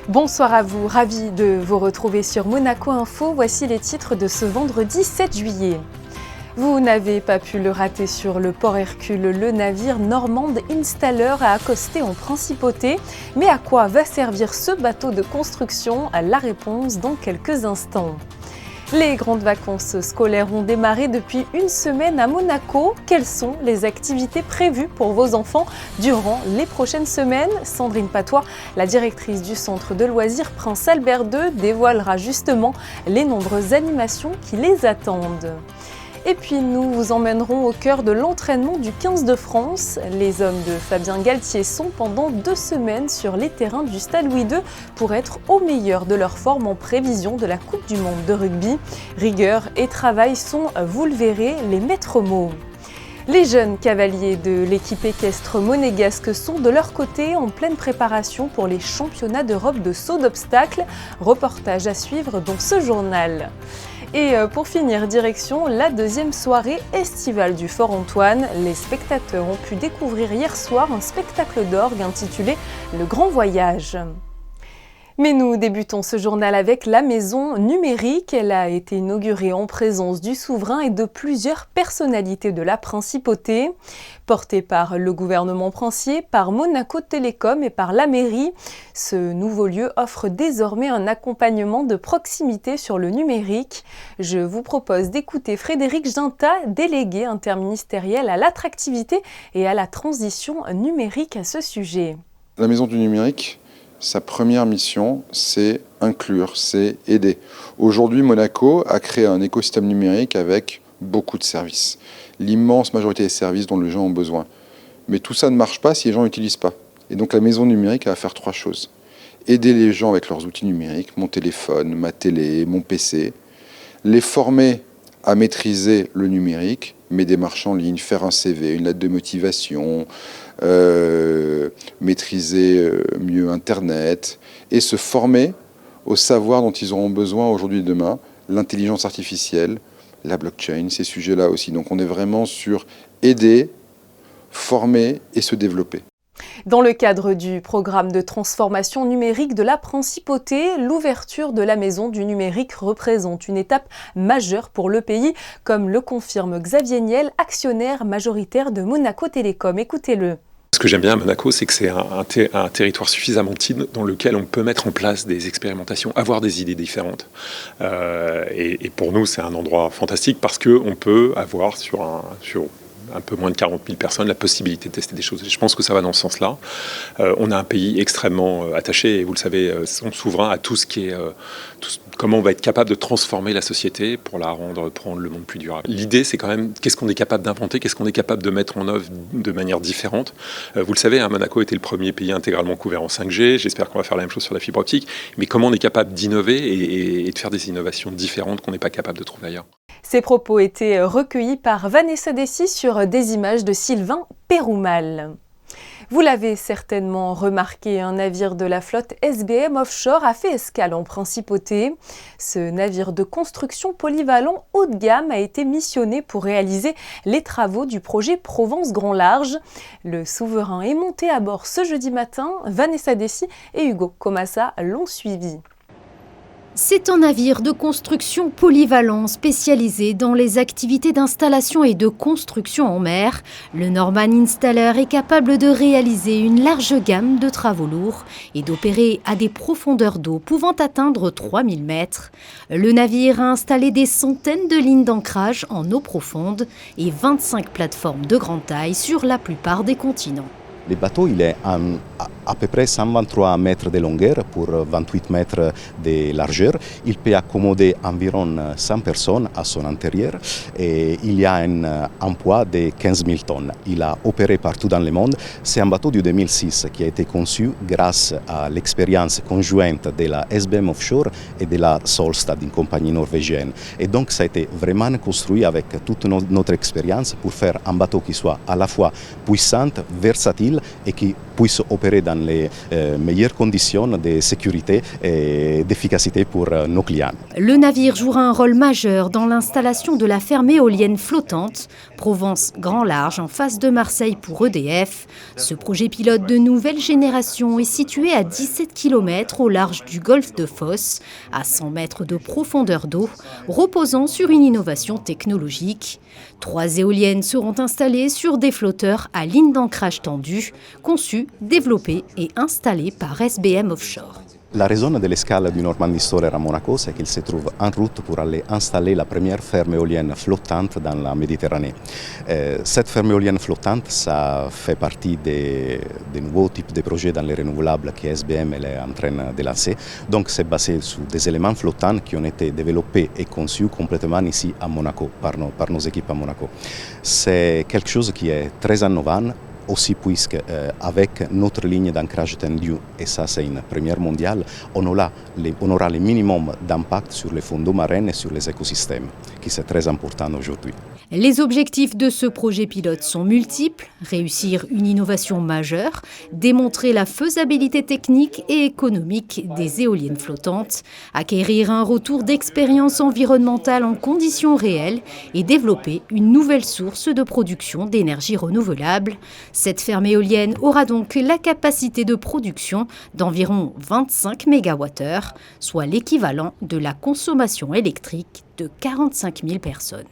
Bonsoir à vous, ravi de vous retrouver sur Monaco Info. Voici les titres de ce vendredi 7 juillet. Vous n'avez pas pu le rater sur le port Hercule, le navire Normand Installer a accosté en Principauté. Mais à quoi va servir ce bateau de construction? La réponse dans quelques instants. Les grandes vacances scolaires ont démarré depuis une semaine à Monaco. Quelles sont les activités prévues pour vos enfants durant les prochaines semaines? Sandrine Patois, la directrice du centre de loisirs Prince Albert II, dévoilera justement les nombreuses animations qui les attendent. Et puis nous vous emmènerons au cœur de l'entraînement du 15 de France. Les hommes de Fabien Galtier sont pendant 2 semaines sur les terrains du Stade Louis II pour être au meilleur de leur forme en prévision de la Coupe du Monde de rugby. Rigueur et travail sont, vous le verrez, les maîtres mots. Les jeunes cavaliers de l'équipe équestre monégasque sont de leur côté en pleine préparation pour les championnats d'Europe de saut d'obstacles. Reportage à suivre dans ce journal. Et pour finir, direction la 2e soirée estivale du Fort Antoine. Les spectateurs ont pu découvrir hier soir un spectacle d'orgue intitulé « Le Grand Voyage ». Mais nous débutons ce journal avec la maison numérique. Elle a été inaugurée en présence du souverain et de plusieurs personnalités de la principauté. Portée par le gouvernement princier, par Monaco Télécom et par la mairie, ce nouveau lieu offre désormais un accompagnement de proximité sur le numérique. Je vous propose d'écouter Frédéric Ginta, délégué interministériel à l'attractivité et à la transition numérique à ce sujet. La maison du numérique, sa première mission, c'est inclure, c'est aider. Aujourd'hui, Monaco a créé un écosystème numérique avec beaucoup de services. L'immense majorité des services dont les gens ont besoin. Mais tout ça ne marche pas si les gens n'utilisent pas. Et donc la maison numérique va faire 3 choses. Aider les gens avec leurs outils numériques, mon téléphone, ma télé, mon PC. Les former à maîtriser le numérique, mes démarches en ligne, faire un CV, une lettre de motivation, maîtriser mieux Internet et se former au savoir dont ils auront besoin aujourd'hui et demain, l'intelligence artificielle, la blockchain, ces sujets-là aussi. Donc on est vraiment sur aider, former et se développer. Dans le cadre du programme de transformation numérique de la Principauté, l'ouverture de la maison du numérique représente une étape majeure pour le pays, comme le confirme Xavier Niel, actionnaire majoritaire de Monaco Télécom. Écoutez-le. Ce que j'aime bien à Monaco, c'est que c'est un territoire suffisamment petit dans lequel on peut mettre en place des expérimentations, avoir des idées différentes. Et pour nous, c'est un endroit fantastique parce qu'on peut avoir sur un peu moins de 40 000 personnes, la possibilité de tester des choses. Et je pense que ça va dans ce sens-là. On a un pays extrêmement attaché, et vous le savez, souverain à tout ce qui est... comment on va être capable de transformer la société pour la rendre le monde plus durable. L'idée, c'est quand même qu'est-ce qu'on est capable d'inventer, qu'est-ce qu'on est capable de mettre en œuvre de manière différente. Vous le savez, Monaco était le premier pays intégralement couvert en 5G. J'espère qu'on va faire la même chose sur la fibre optique. Mais comment on est capable d'innover et de faire des innovations différentes qu'on n'est pas capable de trouver ailleurs. Ces propos étaient recueillis par Vanessa Dessy sur des images de Sylvain Péroumal. Vous l'avez certainement remarqué, un navire de la flotte SBM Offshore a fait escale en Principauté. Ce navire de construction polyvalent haut de gamme a été missionné pour réaliser les travaux du projet Provence Grand Large. Le souverain est monté à bord ce jeudi matin. Vanessa Dessy et Hugo Comassa l'ont suivi. C'est un navire de construction polyvalent spécialisé dans les activités d'installation et de construction en mer. Le Normand Installer est capable de réaliser une large gamme de travaux lourds et d'opérer à des profondeurs d'eau pouvant atteindre 3000 mètres. Le navire a installé des centaines de lignes d'ancrage en eau profonde et 25 plateformes de grande taille sur la plupart des continents. Le bateau il est à peu près 123 mètres de longueur pour 28 mètres de largeur. Il peut accommoder environ 100 personnes à son intérieur et il y a un poids de 15 000 tonnes. Il a opéré partout dans le monde. C'est un bateau du 2006 qui a été conçu grâce à l'expérience conjointe de la SBM Offshore et de la Solstad, une compagnie norvégienne. Et donc ça a été vraiment construit avec toute notre expérience pour faire un bateau qui soit à la fois puissant, versatile et qui puisse opérer dans les meilleures conditions de sécurité et d'efficacité pour nos clients. Le navire jouera un rôle majeur dans l'installation de la ferme éolienne flottante Provence Grand Large en face de Marseille pour EDF. Ce projet pilote de nouvelle génération est situé à 17 km au large du golfe de Fos, à 100 mètres de profondeur d'eau, reposant sur une innovation technologique. 3 éoliennes seront installées sur des flotteurs à ligne d'ancrage tendue, conçus, développés et installés par SBM Offshore. La raison de l'escale du Normandie Installer à Monaco, c'est qu'il se trouve en route pour aller installer la première ferme éolienne flottante dans la Méditerranée. Cette ferme éolienne flottante, ça fait partie des nouveaux types de projets dans les renouvelables que SBM est en train de lancer. Donc c'est basé sur des éléments flottants qui ont été développés et conçus complètement ici à Monaco, par nos équipes à Monaco. C'est quelque chose qui est très innovant, aussi puisque avec notre ligne d'ancrage tendu, et ça c'est une première mondiale, on aura le minimum d'impact sur les fonds d'eau marins et sur les écosystèmes, qui c'est très important aujourd'hui. Les objectifs de ce projet pilote sont multiples, réussir une innovation majeure, démontrer la faisabilité technique et économique des éoliennes flottantes, acquérir un retour d'expérience environnementale en conditions réelles et développer une nouvelle source de production d'énergie renouvelable. Cette ferme éolienne aura donc la capacité de production d'environ 25 MWh, soit l'équivalent de la consommation électrique de 45 000 personnes.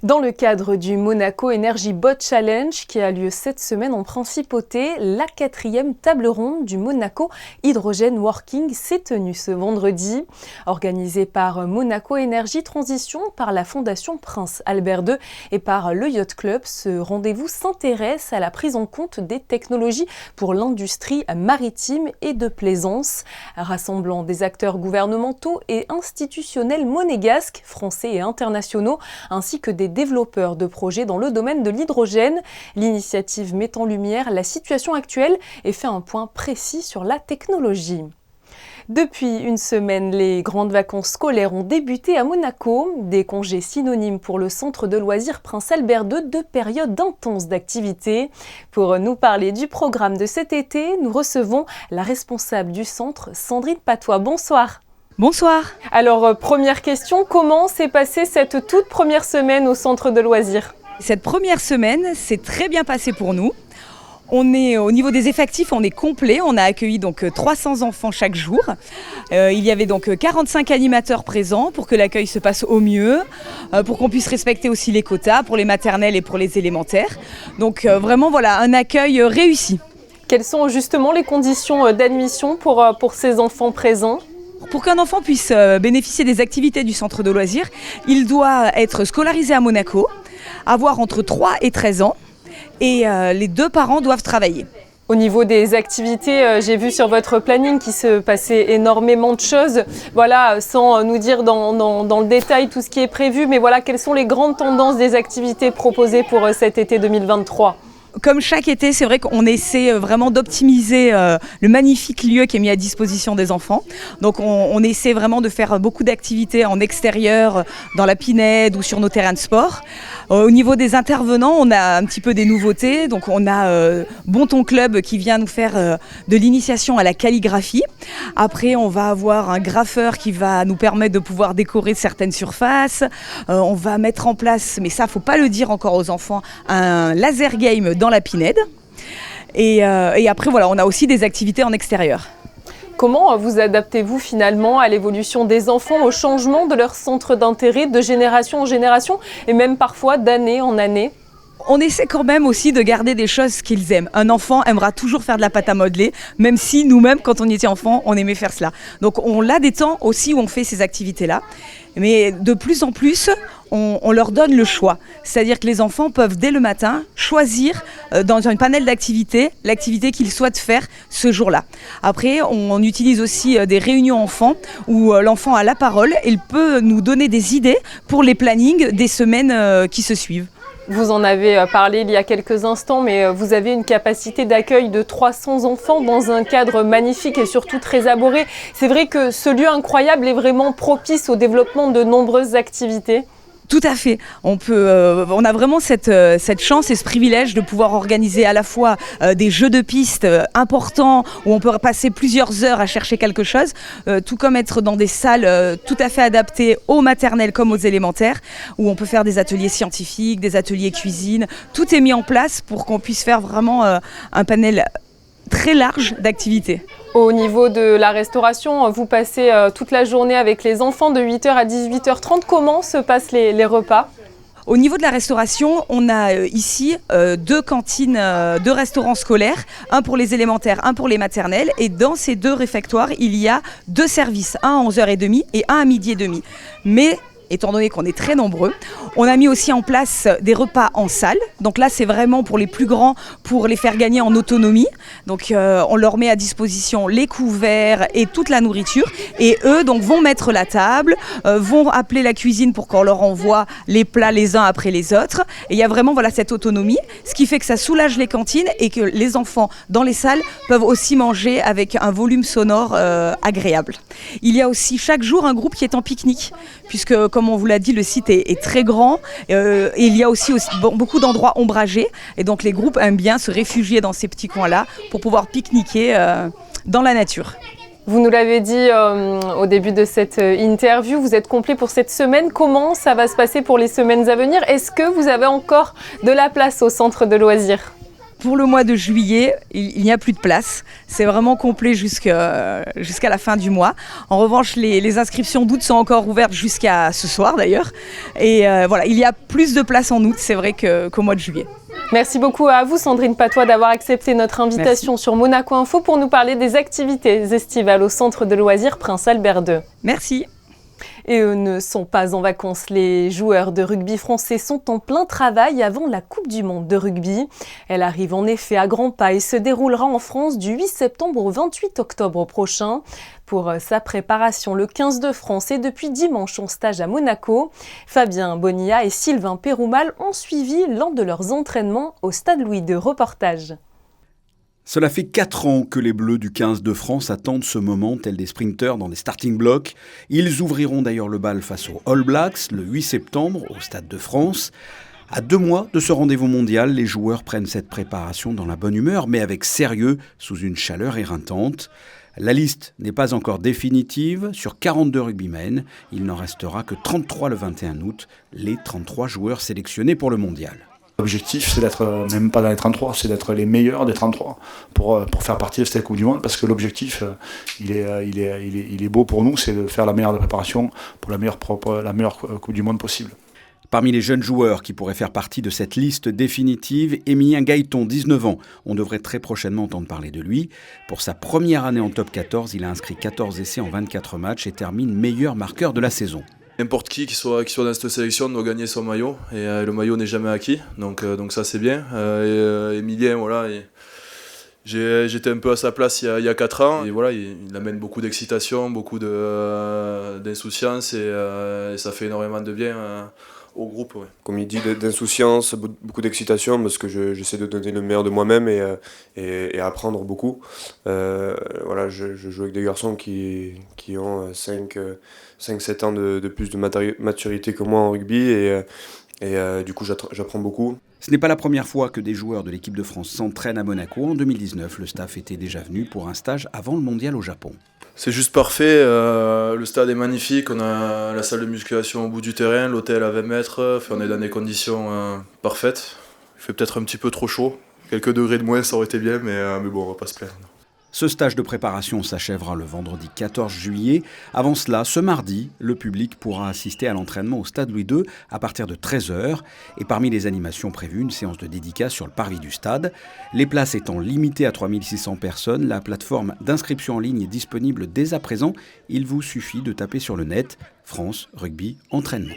Dans le cadre du Monaco Energy Bot Challenge qui a lieu cette semaine en Principauté, la 4e table ronde du Monaco Hydrogen Working s'est tenue ce vendredi. Organisée par Monaco Energy Transition, par la Fondation Prince Albert II et par le Yacht Club, ce rendez-vous s'intéresse à la prise en compte des technologies pour l'industrie maritime et de plaisance, rassemblant des acteurs gouvernementaux et institutionnels monégasques, français et internationaux, ainsi que des développeurs de projets dans le domaine de l'hydrogène. L'initiative met en lumière la situation actuelle et fait un point précis sur la technologie. Depuis une semaine, les grandes vacances scolaires ont débuté à Monaco. Des congés synonymes pour le centre de loisirs Prince Albert II, 2 périodes intenses d'activité. Pour nous parler du programme de cet été, nous recevons la responsable du centre, Sandrine Patois. Bonsoir. Bonsoir. Alors, première question, comment s'est passée cette toute première semaine au centre de loisirs ? Cette première semaine s'est très bien passée pour nous. On est au niveau des effectifs, on est complet. On a accueilli donc 300 enfants chaque jour. Il y avait donc 45 animateurs présents pour que l'accueil se passe au mieux, pour qu'on puisse respecter aussi les quotas pour les maternelles et pour les élémentaires. Donc vraiment voilà, un accueil réussi. Quelles sont justement les conditions d'admission pour ces enfants présents ? Pour qu'un enfant puisse bénéficier des activités du centre de loisirs, il doit être scolarisé à Monaco, avoir entre 3 et 13 ans et les 2 parents doivent travailler. Au niveau des activités, j'ai vu sur votre planning qu'il se passait énormément de choses. Voilà, sans nous dire dans le détail tout ce qui est prévu, mais voilà, quelles sont les grandes tendances des activités proposées pour cet été 2023 ? Comme chaque été, c'est vrai qu'on essaie vraiment d'optimiser le magnifique lieu qui est mis à disposition des enfants. Donc on essaie vraiment de faire beaucoup d'activités en extérieur, dans la pinède ou sur nos terrains de sport. Au niveau des intervenants, on a un petit peu des nouveautés. Donc on a Bon Ton Club qui vient nous faire de l'initiation à la calligraphie. Après, on va avoir un graffeur qui va nous permettre de pouvoir décorer certaines surfaces. On va mettre en place, mais ça, faut pas le dire encore aux enfants, un laser game dans la pinède. Et après, voilà, on a aussi des activités en extérieur. Comment vous adaptez-vous finalement à l'évolution des enfants, au changement de leur centre d'intérêt de génération en génération et même parfois d'année en année ? On essaie quand même aussi de garder des choses qu'ils aiment. Un enfant aimera toujours faire de la pâte à modeler, même si nous-mêmes, quand on était enfant, on aimait faire cela. Donc on a des temps aussi où on fait ces activités-là. Mais de plus en plus, on leur donne le choix. C'est-à-dire que les enfants peuvent, dès le matin, choisir dans un panel d'activités, l'activité qu'ils souhaitent faire ce jour-là. Après, on utilise aussi des réunions enfants où l'enfant a la parole et il peut nous donner des idées pour les plannings des semaines qui se suivent. Vous en avez parlé il y a quelques instants, mais vous avez une capacité d'accueil de 300 enfants dans un cadre magnifique et surtout très arboré. C'est vrai que ce lieu incroyable est vraiment propice au développement de nombreuses activités. Tout à fait. On a vraiment cette chance et ce privilège de pouvoir organiser à la fois des jeux de piste importants où on peut passer plusieurs heures à chercher quelque chose, tout comme être dans des salles tout à fait adaptées aux maternelles comme aux élémentaires, où on peut faire des ateliers scientifiques, des ateliers cuisine. Tout est mis en place pour qu'on puisse faire vraiment un panel très large d'activités. Au niveau de la restauration, vous passez toute la journée avec les enfants de 8h à 18h30. Comment se passent les repas ? Au niveau de la restauration, on a ici 2 cantines, 2 restaurants scolaires, un pour les élémentaires, un pour les maternelles. Et dans ces 2 réfectoires, il y a 2 services, un à 11h30 et un à 12h30. Mais étant donné qu'on est très nombreux, on a mis aussi en place des repas en salle. Donc là, c'est vraiment pour les plus grands, pour les faire gagner en autonomie. Donc on leur met à disposition les couverts et toute la nourriture. Et eux donc, vont mettre la table, vont appeler la cuisine pour qu'on leur envoie les plats les uns après les autres. Et il y a vraiment cette autonomie, ce qui fait que ça soulage les cantines et que les enfants dans les salles peuvent aussi manger avec un volume sonore agréable. Il y a aussi chaque jour un groupe qui est en pique-nique, puisque comme on vous l'a dit, le site est très grand. Et il y a aussi beaucoup d'endroits ombragés. Et donc les groupes aiment bien se réfugier dans ces petits coins-là pour pouvoir pique-niquer dans la nature. Vous nous l'avez dit au début de cette interview, vous êtes complet pour cette semaine. Comment ça va se passer pour les semaines à venir ? Est-ce que vous avez encore de la place au centre de loisirs ? Pour le mois de juillet, il n'y a plus de place. C'est vraiment complet jusqu'à la fin du mois. En revanche, les inscriptions d'août sont encore ouvertes jusqu'à ce soir d'ailleurs. Et il y a plus de place en août, c'est vrai, qu'au mois de juillet. Merci beaucoup à vous, Sandrine Patois, d'avoir accepté notre invitation sur Monaco Info pour nous parler des activités estivales au centre de loisirs Prince Albert II. Merci. Et eux ne sont pas en vacances. Les joueurs de rugby français sont en plein travail avant la Coupe du Monde de rugby. Elle arrive en effet à grands pas et se déroulera en France du 8 septembre au 28 octobre prochain. Pour sa préparation, le 15 de France est depuis dimanche en stage à Monaco. Fabien Bonilla et Sylvain Péroumal ont suivi l'un de leurs entraînements au Stade Louis II. Reportage. Cela fait 4 ans que les Bleus du 15 de France attendent ce moment, tels des sprinters dans des starting blocks. Ils ouvriront d'ailleurs le bal face aux All Blacks le 8 septembre au Stade de France. À 2 mois de ce rendez-vous mondial, les joueurs prennent cette préparation dans la bonne humeur, mais avec sérieux, sous une chaleur éreintante. La liste n'est pas encore définitive. Sur 42 rugbymen, il n'en restera que 33 le 21 août, les 33 joueurs sélectionnés pour le mondial. L'objectif, c'est d'être, même pas dans les 33, c'est d'être les meilleurs des 33 pour faire partie de cette Coupe du Monde, parce que l'objectif, il est beau pour nous, c'est de faire la meilleure préparation pour la meilleure Coupe du Monde possible. Parmi les jeunes joueurs qui pourraient faire partie de cette liste définitive, Émilien Gaëton, 19 ans. On devrait très prochainement entendre parler de lui. Pour sa première année en top 14, il a inscrit 14 essais en 24 matchs et termine meilleur marqueur de la saison. N'importe qui soit dans cette sélection doit gagner son maillot et le maillot n'est jamais acquis, donc ça c'est bien. Émilien, voilà, j'étais un peu à sa place il y a 4 ans et voilà, il amène beaucoup d'excitation, beaucoup d'insouciance et ça fait énormément de bien au groupe. Ouais. Comme il dit, d'insouciance, beaucoup d'excitation parce que j'essaie de donner le meilleur de moi-même et apprendre beaucoup. Voilà, je joue avec des garçons qui ont 5-7 ans de plus de maturité que moi en rugby et du coup j'apprends beaucoup. Ce n'est pas la première fois que des joueurs de l'équipe de France s'entraînent à Monaco. En 2019, le staff était déjà venu pour un stage avant le mondial au Japon. C'est juste parfait, le stade est magnifique, on a la salle de musculation au bout du terrain, l'hôtel à 20 mètres, on est dans des conditions parfaites. Il fait peut-être un petit peu trop chaud, quelques degrés de moins ça aurait été bien, mais bon on va pas se plaindre. Ce stage de préparation s'achèvera le vendredi 14 juillet. Avant cela, ce mardi, le public pourra assister à l'entraînement au Stade Louis II à partir de 13h. Et parmi les animations prévues, une séance de dédicace sur le parvis du stade. Les places étant limitées à 3600 personnes, la plateforme d'inscription en ligne est disponible dès à présent. Il vous suffit de taper sur le net « France Rugby Entraînement ».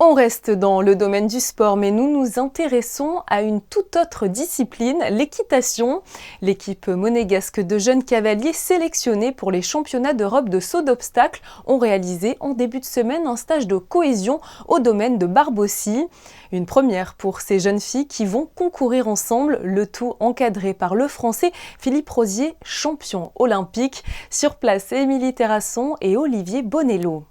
On reste dans le domaine du sport, mais nous nous intéressons à une toute autre discipline, l'équitation. L'équipe monégasque de jeunes cavaliers sélectionnés pour les championnats d'Europe de saut d'obstacles ont réalisé en début de semaine un stage de cohésion au domaine de Barbossy. Une première pour ces jeunes filles qui vont concourir ensemble, le tout encadré par le Français Philippe Rosier, champion olympique. Sur place, Émilie Terrasson et Olivier Bonello.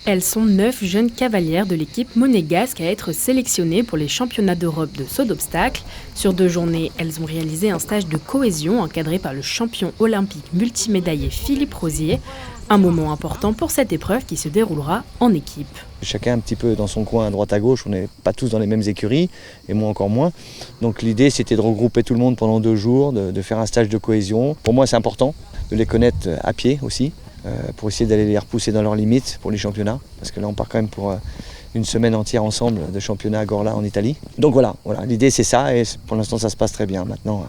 Elles sont 9 jeunes cavalières de l'équipe monégasque à être sélectionnées pour les championnats d'Europe de saut d'obstacles. Sur 2 journées, elles ont réalisé un stage de cohésion encadré par le champion olympique multimédaillé Philippe Rosier. Un moment important pour cette épreuve qui se déroulera en équipe. Chacun un petit peu dans son coin, à droite à gauche, on n'est pas tous dans les mêmes écuries, et moi encore moins. Donc l'idée c'était de regrouper tout le monde pendant 2 jours, de faire un stage de cohésion. Pour moi c'est important de les connaître à pied aussi, pour essayer d'aller les repousser dans leurs limites pour les championnats. Parce que là on part quand même pour une semaine entière ensemble de championnat à Gorla en Italie. Donc voilà, l'idée c'est ça, et pour l'instant ça se passe très bien. Maintenant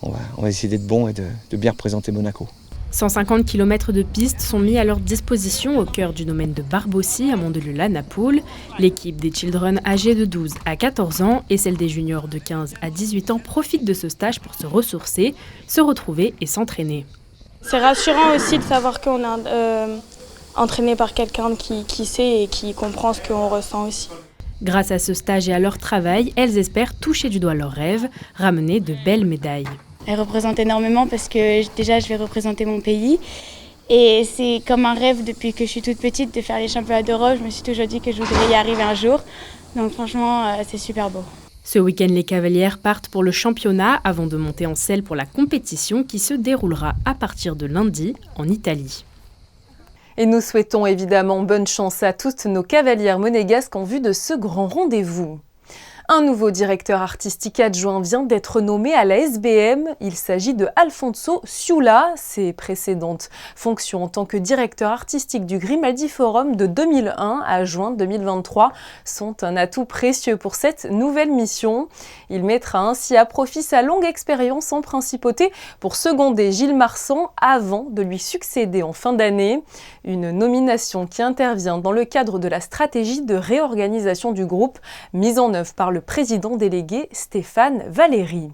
on va essayer d'être bon et de bien représenter Monaco. 150 km de pistes sont mis à leur disposition au cœur du domaine de Barbossy à Mondelula-Napoule. L'équipe des children âgés de 12 à 14 ans et celle des juniors de 15 à 18 ans profitent de ce stage pour se ressourcer, se retrouver et s'entraîner. C'est rassurant aussi de savoir qu'on est entraîné par quelqu'un qui sait et qui comprend ce qu'on ressent aussi. Grâce à ce stage et à leur travail, elles espèrent toucher du doigt leurs rêves, ramener de belles médailles. Elle représente énormément parce que déjà je vais représenter mon pays et c'est comme un rêve depuis que je suis toute petite de faire les championnats d'Europe. Je me suis toujours dit que je voudrais y arriver un jour, donc franchement c'est super beau. Ce week-end, les cavalières partent pour le championnat avant de monter en selle pour la compétition qui se déroulera à partir de lundi en Italie. Et nous souhaitons évidemment bonne chance à toutes nos cavalières monégasques en vue de ce grand rendez-vous. Un nouveau directeur artistique adjoint vient d'être nommé à la SBM. Il s'agit de Alfonso Ciula. Ses précédentes fonctions en tant que directeur artistique du Grimaldi Forum de 2001 à juin 2023 sont un atout précieux pour cette nouvelle mission. Il mettra ainsi à profit sa longue expérience en principauté pour seconder Gilles Marsan avant de lui succéder en fin d'année. Une nomination qui intervient dans le cadre de la stratégie de réorganisation du groupe mise en œuvre par le président délégué Stéphane Valéry.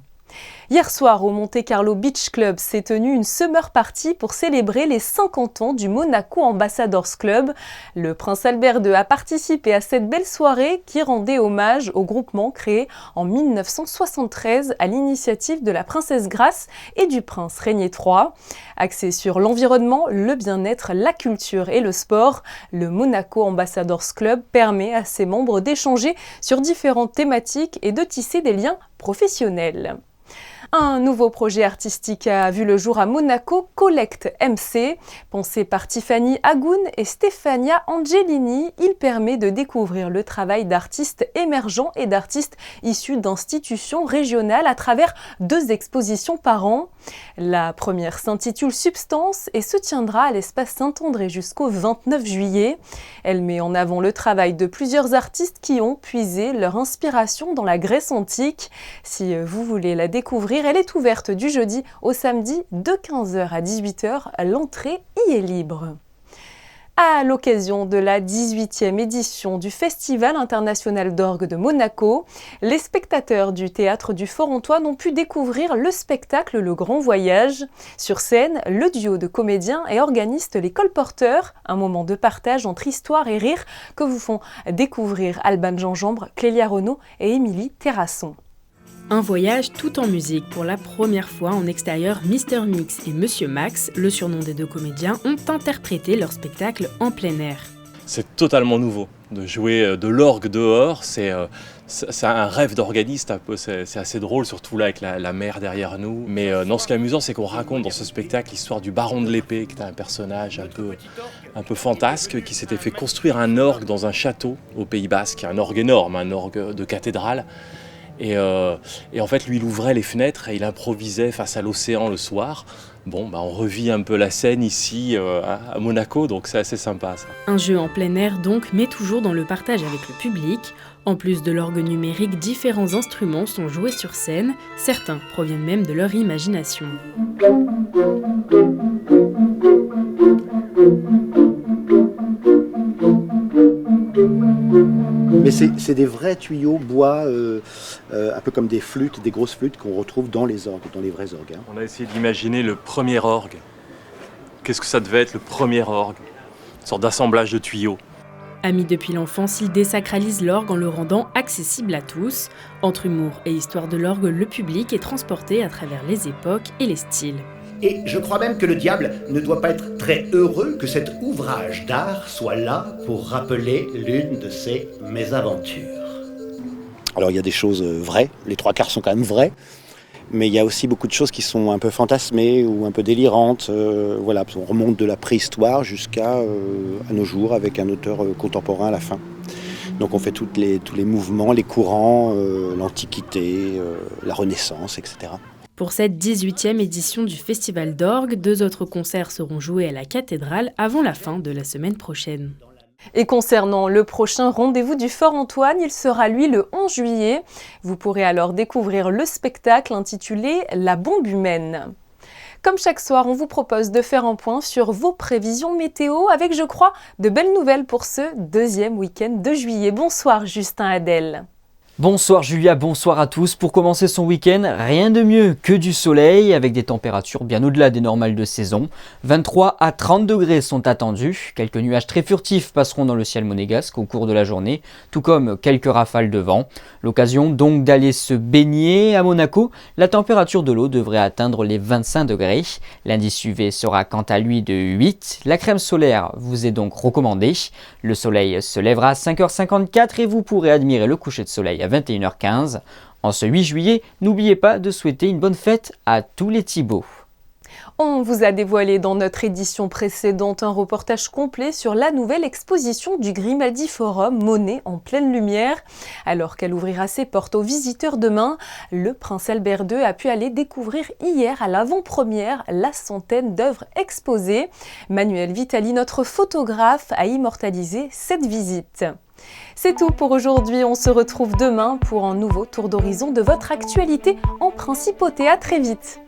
Hier soir, au Monte Carlo Beach Club, s'est tenue une summer party pour célébrer les 50 ans du Monaco Ambassadors Club. Le prince Albert II a participé à cette belle soirée qui rendait hommage au groupement créé en 1973 à l'initiative de la princesse Grace et du prince Régnier III. Axé sur l'environnement, le bien-être, la culture et le sport, le Monaco Ambassadors Club permet à ses membres d'échanger sur différentes thématiques et de tisser des liens professionnels. Un nouveau projet artistique a vu le jour à Monaco, Collect MC. Pensé par Tiffany Agoun et Stefania Angelini, il permet de découvrir le travail d'artistes émergents et d'artistes issus d'institutions régionales à travers 2 expositions par an. La première s'intitule Substance et se tiendra à l'espace Saint-André jusqu'au 29 juillet. Elle met en avant le travail de plusieurs artistes qui ont puisé leur inspiration dans la Grèce antique. Si vous voulez la découvrir, elle est ouverte du jeudi au samedi de 15h à 18h. L'entrée y est libre. À l'occasion de la 18e édition du Festival international d'orgue de Monaco, les spectateurs du Théâtre du Fort-Antoine ont pu découvrir le spectacle Le Grand Voyage. Sur scène, le duo de comédiens et organistes Les Colporteurs, un moment de partage entre histoire et rire que vous font découvrir Alban Gingembre, Clélia Renaud et Émilie Terrasson. Un voyage tout en musique. Pour la première fois en extérieur, Mr Mix et Monsieur Max, le surnom des 2 comédiens, ont interprété leur spectacle en plein air. C'est totalement nouveau. De jouer de l'orgue dehors, c'est un rêve d'organiste un peu, c'est assez drôle, surtout là avec la mer derrière nous. Mais non, ce qui est amusant, c'est qu'on raconte dans ce spectacle l'histoire du baron de l'épée, qui est un personnage un peu fantasque, qui s'était fait construire un orgue dans un château au Pays Basque, un orgue énorme, un orgue de cathédrale. Et en fait, lui, il ouvrait les fenêtres et il improvisait face à l'océan le soir. Bon, on revit un peu la scène ici à Monaco, donc c'est assez sympa ça. Un jeu en plein air donc, mais toujours dans le partage avec le public. En plus de l'orgue numérique, différents instruments sont joués sur scène. Certains proviennent même de leur imagination. Mais c'est des vrais tuyaux bois, un peu comme des flûtes, des grosses flûtes qu'on retrouve dans les orgues, dans les vrais orgues. Hein. On a essayé d'imaginer le premier orgue. Qu'est-ce que ça devait être le premier orgue ? Une sorte d'assemblage de tuyaux. Amis depuis l'enfance, il désacralise l'orgue en le rendant accessible à tous. Entre humour et histoire de l'orgue, le public est transporté à travers les époques et les styles. Et je crois même que le diable ne doit pas être très heureux que cet ouvrage d'art soit là pour rappeler l'une de ses mésaventures. Alors il y a des choses vraies, les 3/4 sont quand même vraies, mais il y a aussi beaucoup de choses qui sont un peu fantasmées ou un peu délirantes. Voilà, on remonte de la préhistoire jusqu'à à nos jours avec un auteur contemporain à la fin. Donc on fait tous les mouvements, les courants, l'Antiquité, la Renaissance, etc. Pour cette 18e édition du Festival d'Orgue, 2 autres concerts seront joués à la cathédrale avant la fin de la semaine prochaine. Et concernant le prochain rendez-vous du Fort Antoine, il sera lui le 11 juillet. Vous pourrez alors découvrir le spectacle intitulé « La bombe humaine ». Comme chaque soir, on vous propose de faire un point sur vos prévisions météo avec, je crois, de belles nouvelles pour ce 2e week-end de juillet. Bonsoir Justin Hadel. Bonsoir Julia, bonsoir à tous. Pour commencer son week-end, rien de mieux que du soleil avec des températures bien au-delà des normales de saison. 23 à 30 degrés sont attendus. Quelques nuages très furtifs passeront dans le ciel monégasque au cours de la journée, tout comme quelques rafales de vent. L'occasion donc d'aller se baigner à Monaco. La température de l'eau devrait atteindre les 25 degrés. L'indice UV sera quant à lui de 8. La crème solaire vous est donc recommandée. Le soleil se lèvera à 5h54 et vous pourrez admirer le coucher de soleil à 21h15. En ce 8 juillet, n'oubliez pas de souhaiter une bonne fête à tous les Thibauts. On vous a dévoilé dans notre édition précédente un reportage complet sur la nouvelle exposition du Grimaldi Forum Monet en pleine lumière. Alors qu'elle ouvrira ses portes aux visiteurs demain, le prince Albert II a pu aller découvrir hier à l'avant-première la centaine d'œuvres exposées. Manuel Vitali, notre photographe, a immortalisé cette visite. C'est tout pour aujourd'hui, on se retrouve demain pour un nouveau tour d'horizon de votre actualité en principauté. À très vite.